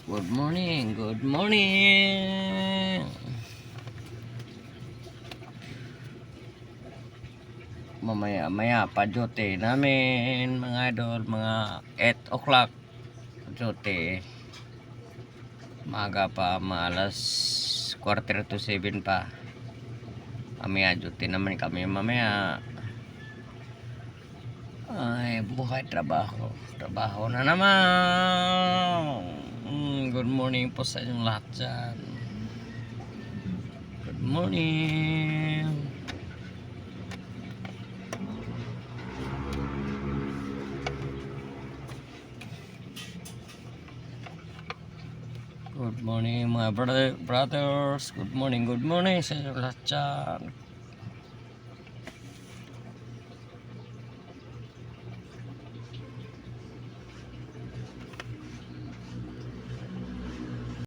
Good morning, good morning. Mamaya-maya pa duty namin mga idol, mga 8 o'clock duty. Maga pa, mga alas 6:45 pa. Mamaya duty naman kami mamaya. Ay, buhay trabaho. Trabaho na naman. Good morning po sa inyong lahat dyan. Good morning. Good morning mga brothers. Good morning sa inyong lahat dyan.